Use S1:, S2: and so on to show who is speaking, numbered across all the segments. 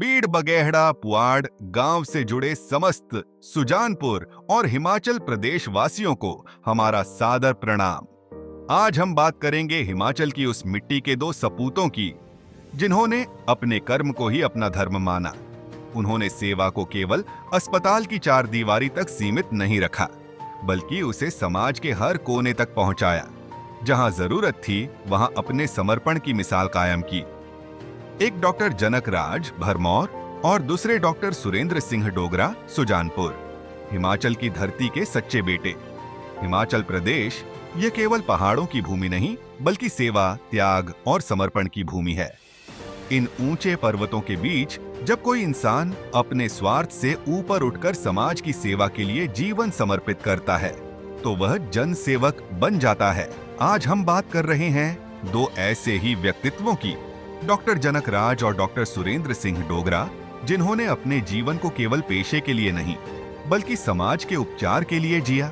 S1: बीड़ बगेहड़ा पुआड़ गांव से जुड़े समस्त सुजानपुर और हिमाचल प्रदेश वासियों को हमारा सादर प्रणाम। आज हम बात करेंगे हिमाचल की उस मिट्टी के दो सपूतों की जिन्होंने अपने कर्म को ही अपना धर्म माना। उन्होंने सेवा को केवल अस्पताल की चार दीवारी तक सीमित नहीं रखा, बल्कि उसे समाज के हर कोने तक पहुंचाया। जहां जरूरत थी वहां अपने समर्पण की मिसाल कायम की। एक डॉक्टर जनकराज भरमौर और दूसरे डॉक्टर सुरेंद्र सिंह डोगरा सुजानपुर, हिमाचल की धरती के सच्चे बेटे। हिमाचल प्रदेश ये केवल पहाड़ों की भूमि नहीं, बल्कि सेवा, त्याग और समर्पण की भूमि है। इन ऊंचे पर्वतों के बीच जब कोई इंसान अपने स्वार्थ से ऊपर उठकर समाज की सेवा के लिए जीवन समर्पित करता है, तो वह जन सेवक बन जाता है। आज हम बात कर रहे हैं दो ऐसे ही व्यक्तित्वों की, डॉक्टर जनकराज और डॉक्टर सुरेंद्र सिंह डोगरा, जिन्होंने अपने जीवन को केवल पेशे के लिए नहीं, बल्कि समाज के उपचार के लिए जिया।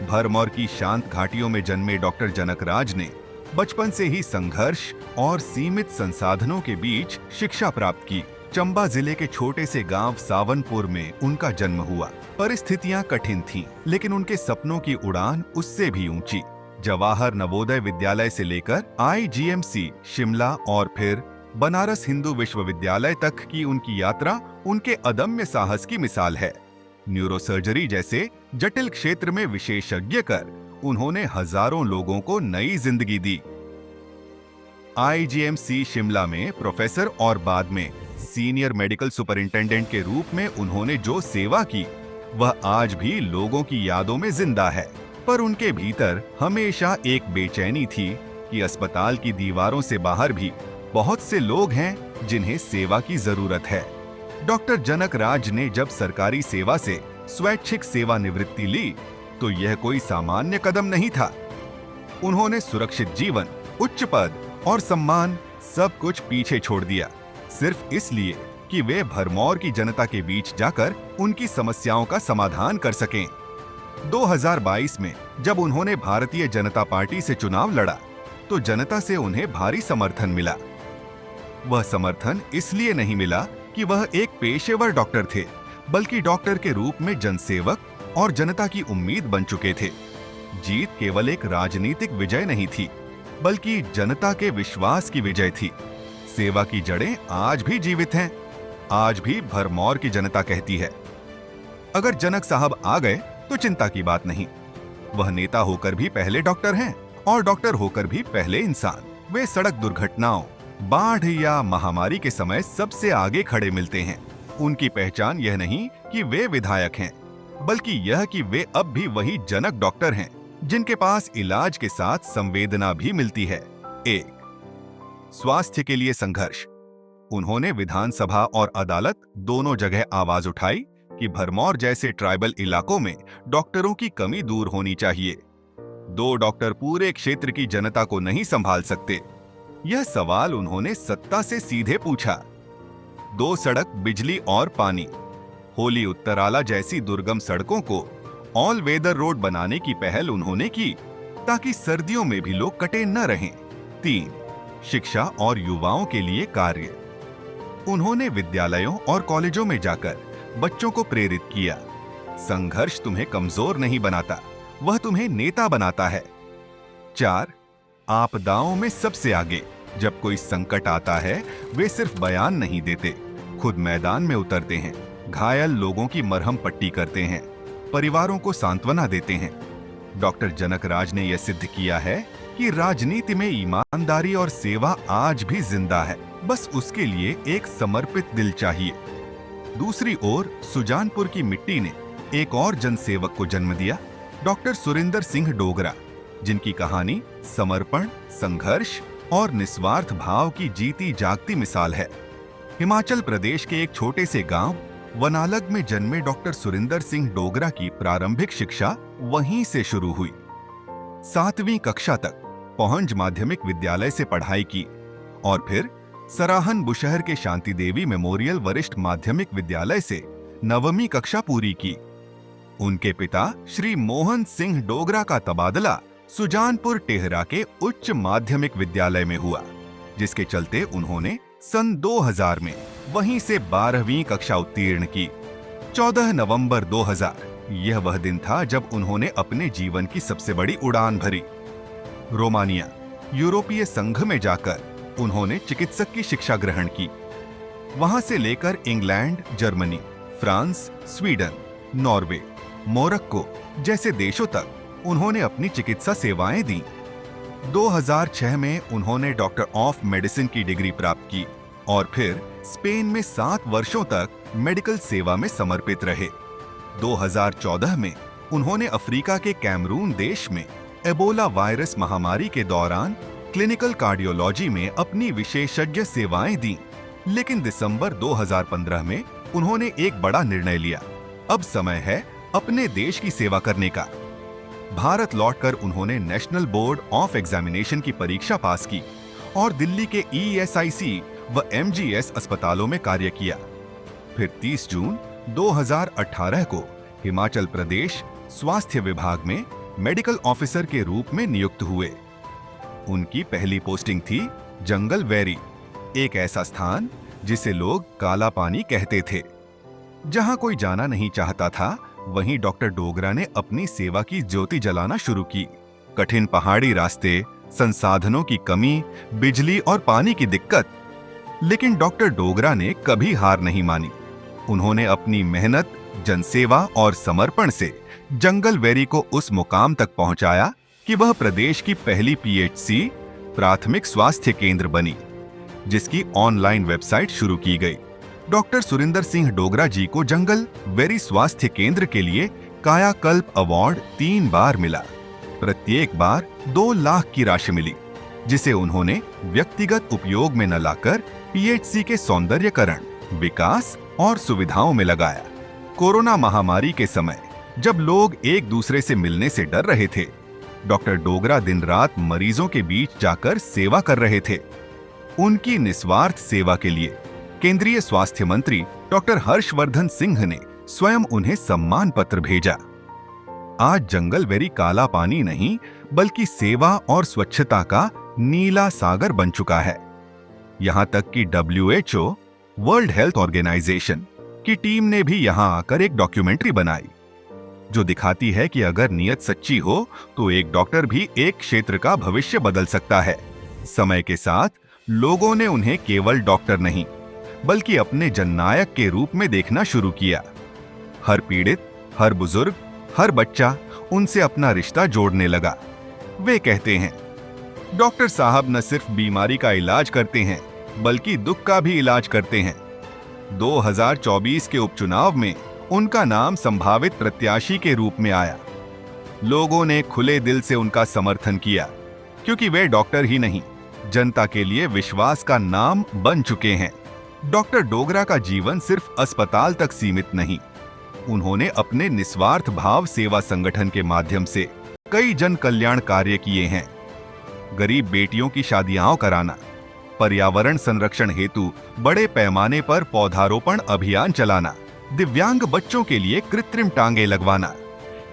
S1: भरमौर की शांत घाटियों में जन्मे डॉक्टर जनकराज ने बचपन से ही संघर्ष और सीमित संसाधनों के बीच शिक्षा प्राप्त की। चंबा जिले के छोटे से गांव सावनपुर में उनका जन्म हुआ। परिस्थितियां कठिन थीं, लेकिन उनके सपनों की उड़ान उससे भी ऊंची। जवाहर नवोदय विद्यालय से लेकर IGMC शिमला और फिर बनारस हिंदू विश्वविद्यालय तक की उनकी यात्रा उनके अदम्य साहस की मिसाल है। न्यूरोसर्जरी जैसे जटिल क्षेत्र में विशेषज्ञ कर उन्होंने हजारों लोगों को नई जिंदगी दी। IGMC शिमला में प्रोफेसर और बाद में सीनियर मेडिकल सुपरिंटेंडेंट के रूप में उन्होंने जो सेवा की, वह आज भी लोगों की यादों में जिंदा है। पर उनके भीतर हमेशा एक बेचैनी थी कि अस्पताल की दीवारों से बाहर भी बहुत से लोग हैं जिन्हें सेवा की जरूरत है। डॉक्टर जनकराज ने जब सरकारी सेवा से स्वैच्छिक सेवानिवृत्ति ली, तो यह कोई सामान्य कदम नहीं था। उन्होंने सुरक्षित जीवन, उच्च पद और सम्मान सब कुछ पीछे छोड़ दिया, सिर्फ इसलिए कि वे भरमौर की जनता के बीच जाकर उनकी समस्याओं का समाधान कर सकें। 2022 में जब उन्होंने भारतीय जनता पार्टी से चुनाव लड़ा, तो जनता से उन्हें भारी समर्थन मिला। वह समर्थन इसलिए नहीं मिला कि वह एक पेशेवर डॉक्टर थे, बल्कि डॉक्टर के रूप में जनसेवक और जनता की उम्मीद बन चुके थे। जीत केवल एक राजनीतिक विजय नहीं थी, बल्कि जनता के विश्वास की विजय थी। सेवा की जड़ें आज भी जीवित हैं। आज भी भरमौर की जनता कहती है, अगर जनक साहब आ गए तो चिंता की बात नहीं। वह नेता होकर भी पहले डॉक्टर हैं और डॉक्टर होकर भी पहले इंसान। वे सड़क दुर्घटनाओं, बाढ़ या महामारी के समय सबसे आगे खड़े मिलते हैं। उनकी पहचान यह नहीं कि वे विधायक हैं, बल्कि यह कि वे अब भी वही जनक डॉक्टर हैं जिनके पास इलाज के साथ संवेदना भी मिलती है। एक, स्वास्थ्य के लिए संघर्ष। उन्होंने विधानसभा और अदालत दोनों जगह आवाज उठाई कि भरमौर जैसे ट्राइबल इलाकों में डॉक्टरों की कमी दूर होनी चाहिए। 2 डॉक्टर पूरे क्षेत्र की जनता को नहीं संभाल सकते। यह सवाल उन्होंने सत्ता से सीधे पूछा। 2 सड़क, बिजली और पानी, होली उत्तराला जैसी दुर्गम सड़कों को ऑल वेदर रोड बनाने की पहल उन्होंने की, ताकि सर्दियों में भी लोग कटे न रहें। 3, शिक्षा और युवाओं के लिए कार्य। उन्होंने विद्यालयों और कॉलेजों में जाकर बच्चों को प्रेरित किया, संघर्ष तुम्हें कमजोर नहीं बनाता, वह तुम्हें नेता बनाता है। 4, आपदाओं में सबसे आगे। जब कोई संकट आता है, वे सिर्फ बयान नहीं देते, खुद मैदान में उतरते हैं, घायल लोगों की मरहम पट्टी करते हैं, परिवारों को सांत्वना देते हैं। डॉक्टर जनकराज ने यह सिद्ध किया है कि राजनीति में ईमानदारी और सेवा आज भी जिंदा है, बस उसके लिए एक समर्पित दिल चाहिए। दूसरी ओर सुजानपुर की मिट्टी ने एक और जनसेवक को जन्म दिया, डॉक्टर सुरेंद्र सिंह डोगरा, जिनकी कहानी समर्पण, संघर्ष और निस्वार्थ भाव की जीती जागती मिसाल है। हिमाचल प्रदेश के एक छोटे से गांव वनालग में जन्मे डॉक्टर सुरेंद्र सिंह डोगरा की प्रारंभिक शिक्षा वहीं से शुरू हुई। 7वीं कक्षा तक पहुंच माध्यमिक विद्यालय से पढ़ाई की और फिर सराहन बुशहर के शांति देवी मेमोरियल वरिष्ठ माध्यमिक विद्यालय से 9वीं कक्षा पूरी की। उनके पिता श्री मोहन सिंह डोगरा का तबादला सुजानपुर टेहरा के उच्च माध्यमिक विद्यालय में हुआ, जिसके चलते उन्होंने सन 2000 में वहीं से 12वीं कक्षा उत्तीर्ण की। 14 नवंबर 2000 यह वह दिन था जब उन्होंने अपने जीवन की सबसे बड़ी उड़ान भरी। रोमानिया, यूरोपीय संघ में जाकर उन्होंने चिकित्सक की शिक्षा ग्रहण की। वहां से लेकर England, Germany, France, Sweden, Norway, Morocco जैसे देशों तक उन्होंने अपनी चिकित्सा सेवाएं दी। 2006 में उन्होंने डॉक्टर ऑफ मेडिसिन की डिग्री प्राप्त की और फिर स्पेन में 7 वर्षों तक मेडिकल सेवा में समर्पित रहे। 2014 में उन्होंने अफ्रीका के कैमरून देश में एबोला वायरस महामारी के दौरान क्लिनिकल कार्डियोलॉजी में अपनी विशेषज्ञ सेवाएं दी। लेकिन दिसंबर 2015 में उन्होंने एक बड़ा निर्णय लिया, अब समय है अपने देश की सेवा करने का। भारत लौटकर उन्होंने नेशनल बोर्ड ऑफ एग्जामिनेशन की परीक्षा पास की और दिल्ली के ESIC व MGS अस्पतालों में कार्य किया। फिर 30 जून 2018 को हिमाचल प्रदेश स्वास्थ्य विभाग में मेडिकल ऑफिसर के रूप में नियुक्त हुए। उनकी पहली पोस्टिंग थी जंगल वैरी, एक ऐसा स्थान जिसे लोग काला पानी कहते थे। जहां कोई जाना नहीं चाहता था, वहीं डॉक्टर डोगरा ने अपनी सेवा की ज्योति जलाना शुरू की। कठिन पहाड़ी रास्ते, संसाधनों की कमी, बिजली और पानी की दिक्कत, लेकिन डॉक्टर डोगरा ने कभी हार नहीं मानी। उन्होंने अपनी मेहनत, जनसेवा और समर्पण से जंगल वैरी को उस मुकाम तक पहुंचाया कि वह प्रदेश की पहली PHC प्राथमिक स्वास्थ्य केंद्र बनी, जिसकी ऑनलाइन वेबसाइट शुरू की गई। डॉक्टर सुरिंदर सिंह डोगरा जी को जंगल वैरी स्वास्थ्य केंद्र के लिए कायाकल्प अवार्ड 3 बार मिला। प्रत्येक बार 2 लाख की राशि मिली, जिसे उन्होंने व्यक्तिगत उपयोग में न लाकर PHC के सौंदर्यकरण, विकास और सुविधाओं में लगाया। कोरोना महामारी के समय जब लोग एक दूसरे से मिलने से डर रहे थे, डॉक्टर डोगरा दिन रात मरीजों के बीच जाकर सेवा कर रहे थे। उनकी निस्वार्थ सेवा के लिए केंद्रीय स्वास्थ्य मंत्री डॉक्टर हर्षवर्धन सिंह ने स्वयं उन्हें सम्मान पत्र भेजा। आज जंगल वैरी काला पानी नहीं, बल्कि सेवा और स्वच्छता का नीला सागर बन चुका है। यहां तक कि WHO, वर्ल्ड हेल्थ ऑर्गेनाइजेशन की टीम ने भी यहां आकर एक डॉक्यूमेंट्री बनाई, जो दिखाती है कि अगर नीयत सच्ची हो तो एक डॉक्टर भी एक क्षेत्र का भविष्य बदल सकता है। समय के साथ लोगों ने उन्हें केवल डॉक्टर नहीं, बल्कि अपने जननायक के रूप में देखना शुरू किया। हर पीड़ित, हर बुजुर्ग, हर बच्चा उनसे अपना रिश्ता जोड़ने लगा। वे कहते हैं, डॉक्टर साहब न सिर्फ बीमारी का इलाज करते हैं, बल्कि दुख का भी इलाज करते हैं। 2024 के उपचुनाव में उनका नाम संभावित प्रत्याशी के रूप में आया। लोगों ने खुले दिल से उनका समर्थन किया, क्योंकि वे डॉक्टर ही नहीं, जनता के लिए विश्वास का नाम बन चुके हैं। डॉक्टर डोगरा का जीवन सिर्फ अस्पताल तक सीमित नहीं। उन्होंने अपने निस्वार्थ भाव सेवा संगठन के माध्यम से कई जन कल्याण कार्य किए हैं। गरीब बेटियों की शादियां कराना, पर्यावरण संरक्षण हेतु बड़े पैमाने पर पौधारोपण अभियान चलाना, दिव्यांग बच्चों के लिए कृत्रिम टांगे लगवाना,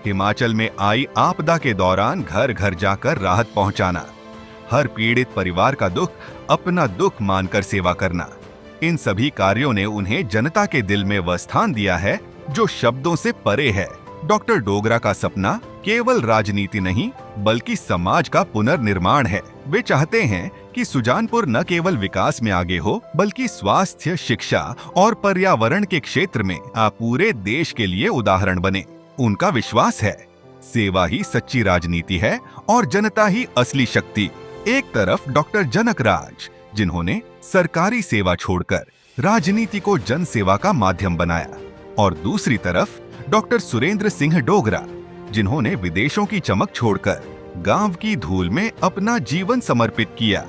S1: हिमाचल में आई आपदा के दौरान घर घर जाकर राहत पहुंचाना, हर पीड़ित परिवार का दुख अपना दुख मानकर सेवा करना, इन सभी कार्यों ने उन्हें जनता के दिल में वह स्थान दिया है जो शब्दों से परे है। डॉक्टर डोगरा का सपना केवल राजनीति नहीं, बल्कि समाज का पुनर्निर्माण है। वे चाहते हैं कि सुजानपुर न केवल विकास में आगे हो, बल्कि स्वास्थ्य, शिक्षा और पर्यावरण के क्षेत्र में पूरे देश के लिए उदाहरण बने। उनका विश्वास है, सेवा ही सच्ची राजनीति है और जनता ही असली शक्ति। एक तरफ डॉक्टर जनक राज, जिन्होंने सरकारी सेवा छोड़कर राजनीति को जन सेवा का माध्यम बनाया, और दूसरी तरफ डॉक्टर सुरेंद्र सिंह डोगरा, जिन्होंने विदेशों की चमक छोड़कर गांव की धूल में अपना जीवन समर्पित किया।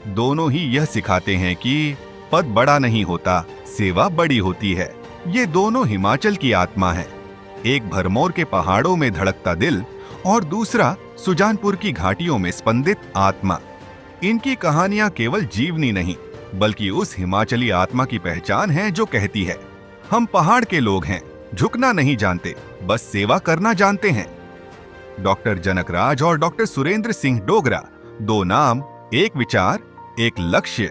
S1: दोनों ही यह सिखाते हैं कि पद बड़ा नहीं होता, सेवा बड़ी होती है। ये दोनों हिमाचल की आत्मा है, एक भरमौर के पहाड़ों में धड़कता दिल और दूसरा सुजानपुर की घाटियों में स्पंदित आत्मा। इनकी कहानियां केवल जीवनी नहीं, बल्कि उस हिमाचली आत्मा की पहचान है जो कहती है, हम पहाड़ के लोग हैं, झुकना नहीं जानते, बस सेवा करना जानते हैं। डॉक्टर जनक राज और डॉक्टर सुरेंद्र सिंह डोगरा, दो नाम, एक विचार, एक लक्ष्य,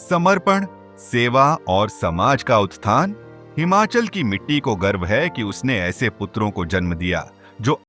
S1: समर्पण, सेवा और समाज का उत्थान। हिमाचल की मिट्टी को गर्व है कि उसने ऐसे पुत्रों को जन्म दिया जो